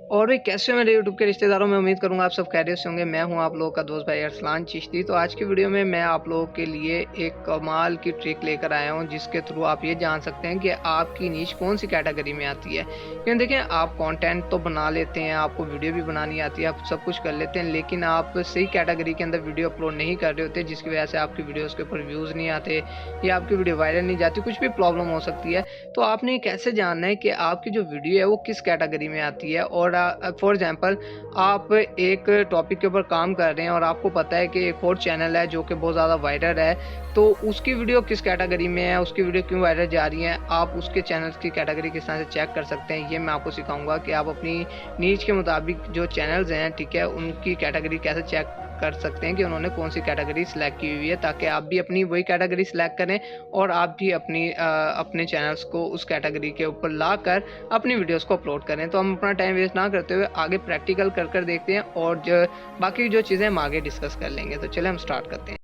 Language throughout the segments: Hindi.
और भी कैसे हो मेरे यूट्यूब के रिश्तेदारों में उम्मीद करूंगा आप सब खैरियत से होंगे। मैं हूं आप लोगों का दोस्त भाई अरसलान चिश्ती। तो आज की वीडियो में मैं आप लोगों के लिए एक कमाल की ट्रिक लेकर आया हूं जिसके थ्रू आप ये जान सकते हैं कि आपकी नीश कौन सी कैटेगरी में आती है। क्योंकि देखें, आप कंटेंट तो बना लेते हैं, आपको वीडियो भी बनानी आती है, आप सब कुछ कर लेते हैं, लेकिन आप सही कैटेगरी के अंदर वीडियो अपलोड नहीं कर रहे होते, जिसकी वजह से आपकी वीडियोज़ के ऊपर व्यूज़ नहीं आते या आपकी वीडियो वायरल नहीं जाती, कुछ भी प्रॉब्लम हो सकती है। तो आपने कैसे जानना है कि आपकी जो वीडियो है वो किस कैटेगरी में आती है। और फॉर एग्जांपल, आप एक टॉपिक के ऊपर काम कर रहे हैं और आपको पता है कि एक और चैनल है जो कि बहुत ज़्यादा वायरल है, तो उसकी वीडियो किस कैटेगरी में है, उसकी वीडियो क्यों वायरल जा रही है, आप उसके चैनल की कैटेगरी किस तरह से चेक कर सकते हैं, ये मैं आपको सिखाऊंगा कि आप अपनी नीच के मुताबिक जो चैनल्स हैं, ठीक है, उनकी कैटेगरी कैसे चेक कर सकते हैं कि उन्होंने कौन सी कैटेगरी सिलेक्ट की हुई है, ताकि आप भी अपनी वही कैटेगरी सिलेक्ट करें और आप भी अपने चैनल्स को उस कैटेगरी के ऊपर लाकर अपनी वीडियोस को अपलोड करें। तो हम अपना टाइम वेस्ट ना करते हुए आगे प्रैक्टिकल कर देखते हैं और जो बाकी जो चीज़ें हम आगे डिस्कस कर लेंगे। तो चले हम स्टार्ट करते हैं।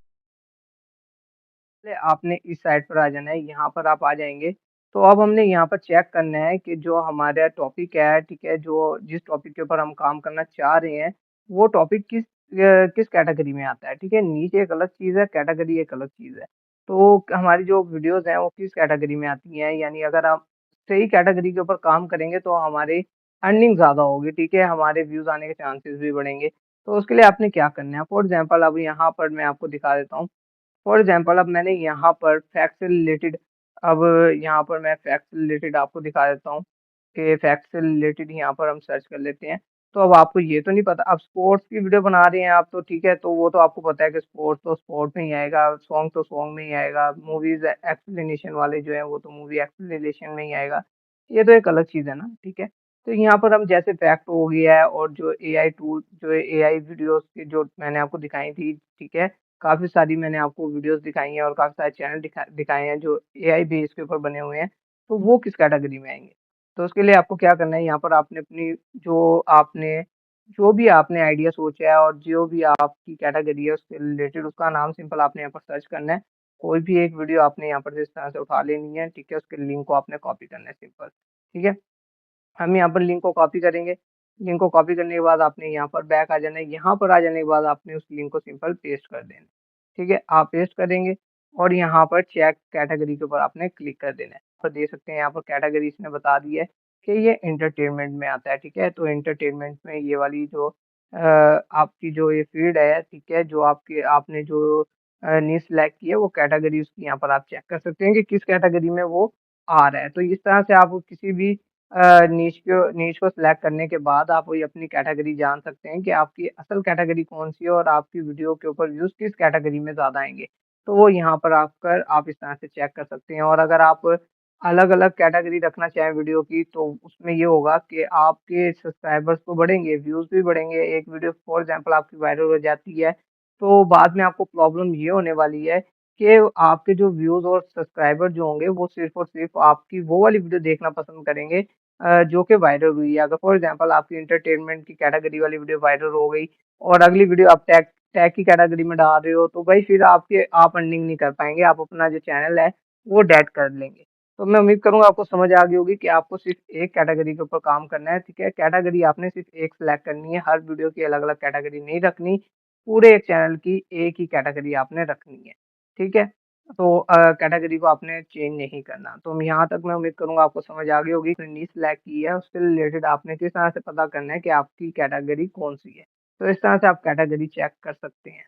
पहले आपने इस साइट पर आ जाना है, यहाँ पर आप आ जाएँगे, तो अब हमने यहाँ पर चेक करना है कि जो हमारा टॉपिक है, ठीक है? जो जिस टॉपिक के ऊपर हम काम करना चाह रहे हैं, वो टॉपिक किस कैटेगरी में आता है, ठीक है? नीचे एक अलग चीज़ है, कैटेगरी एक अलग चीज़ है। तो हमारी जो वीडियोज़ हैं, वो किस कैटेगरी में आती हैं, यानी अगर आप सही कैटेगरी के ऊपर काम करेंगे, तो हमारी अर्निंग ज़्यादा होगी, ठीक है? हमारे व्यूज़ आने के चांसेस भी बढ़ेंगे। तो उसके लिए आपने क्या करना है, फॉर एग्ज़ाम्पल अब यहाँ पर मैं आपको दिखा देता हूँ। फॉर एग्जांपल अब मैंने यहाँ पर फैक्ट से रिलेटेड अब यहाँ पर मैं फैक्ट से रिलेटेड आपको दिखा देता हूँ कि फैक्ट से रिलेटेड यहाँ पर हम सर्च कर लेते हैं। तो अब आपको ये तो नहीं पता, अब स्पोर्ट्स की वीडियो बना रहे हैं आप, तो ठीक है, तो वो तो आपको पता है कि स्पोर्ट्स तो स्पोर्ट में ही आएगा, सॉन्ग तो सॉन्ग में ही आएगा, मूवीज़ एक्सप्लेनेशन वाले जो हैं वो तो मूवी एक्सप्लेनेशन में ही आएगा। ये तो एक अलग चीज़ है ना, ठीक है। तो यहाँ पर हम जैसे फैक्ट हो गया है और जो एआई टूल जो एआई वीडियोज़ की जो मैंने आपको दिखाई थी, ठीक है। काफ़ी सारी मैंने आपको वीडियोज़ दिखाई हैं और काफ़ी सारे चैनल दिखाए हैं जो एआई बेस के ऊपर बने हुए हैं, तो वो किस कैटेगरी में आएँगे? तो उसके लिए आपको क्या करना है, यहाँ पर आपने अपनी जो भी आपने आइडिया सोचा है और जो भी आपकी कैटेगरी है उससे रिलेटेड उसका नाम सिंपल आपने यहाँ पर सर्च करना है। कोई भी एक वीडियो आपने यहाँ पर से इस तरह से उठा लेनी है, ठीक है? उसके लिंक को आपने कॉपी करना है सिंपल, ठीक है? हम यहाँ पर लिंक को कॉपी करेंगे। लिंक को कॉपी करने के बाद आपने यहाँ पर बैक आ जाना है। यहाँ पर आ जाने के बाद आपने उस लिंक को सिंपल पेस्ट कर देना है। ठीक है? आप पेस्ट करेंगे और यहाँ पर चेक कैटेगरी के ऊपर आपने क्लिक कर देना है। तो देख सकते हैं यहाँ पर कैटेगरी इसने बता दी है कि ये एंटरटेनमेंट में आता है। ठीक है? तो एंटरटेनमेंट में ये वाली जो आपकी जो ये फ़ील्ड है, ठीक है? जो आपने जो निche सिलेक्ट की है वो कैटेगरी उसकी यहाँ पर आप चेक कर सकते हैं कि किस कैटेगरी में वो आ रहा है। तो इस तरह से आप किसी भी नीश को सिलेक्ट करने के बाद आप वही अपनी कैटेगरी जान सकते हैं कि आपकी असल कैटेगरी कौन-सी है और आपकी वीडियो के ऊपर व्यूज़ किस कैटेगरी में ज़्यादा आएँगे। तो वो यहाँ पर आकर आप इस तरह से चेक कर सकते हैं और अगर आप अलग-अलग कैटेगरी रखना चाहें वीडियो की तो उसमें ये होगा कि आपके सब्सक्राइबर्स तो बढ़ेंगे, व्यूज़ भी बढ़ेंगे। एक वीडियो फॉर एग्ज़ाम्पल आपकी वायरल हो जाती है, तो बाद में आपको प्रॉब्लम ये होने वाली है कि आपके जो व्यूज़ और सब्सक्राइबर जो होंगे वो सिर्फ़ और सिर्फ़ आपकी वो वाली वीडियो देखना पसंद करेंगे जो कि वायरल हुई है। अगर फॉर एग्ज़ाम्पल आपकी एंटरटेनमेंट की कैटेगरी वाली वीडियो वायरल हो गई और अगली वीडियो आप टेक टेक की कैटेगरी में डाल रहे हो, तो भाई फिर आप अर्निंग नहीं कर पाएँगे, आप अपना जो चैनल है, वो डेड कर लेंगे। तो मैं उम्मीद करूँगा आपको समझ आ गई होगी कि आपको सिर्फ़ एक कैटेगरी के ऊपर काम करना है, ठीक है? कैटेगरी आपने सिर्फ़ एक सिलेक्ट करनी है, हर वीडियो की अलग-अलग कैटेगरी नहीं रखनी, पूरे एक चैनल की एक ही कैटेगरी आपने रखनी है, ठीक है? तो कैटेगरी को आपने चेंज नहीं करना। तो यहाँ तक मैं उम्मीद करूँगा आपको समझ आ गई होगी कि निche सिलेक्ट की है, उससे रिलेटेड आपने किस तरह से पता करना है कि आपकी कैटेगरी कौन-सी है। तो इस तरह से आप कैटेगरी चेक कर सकते हैं।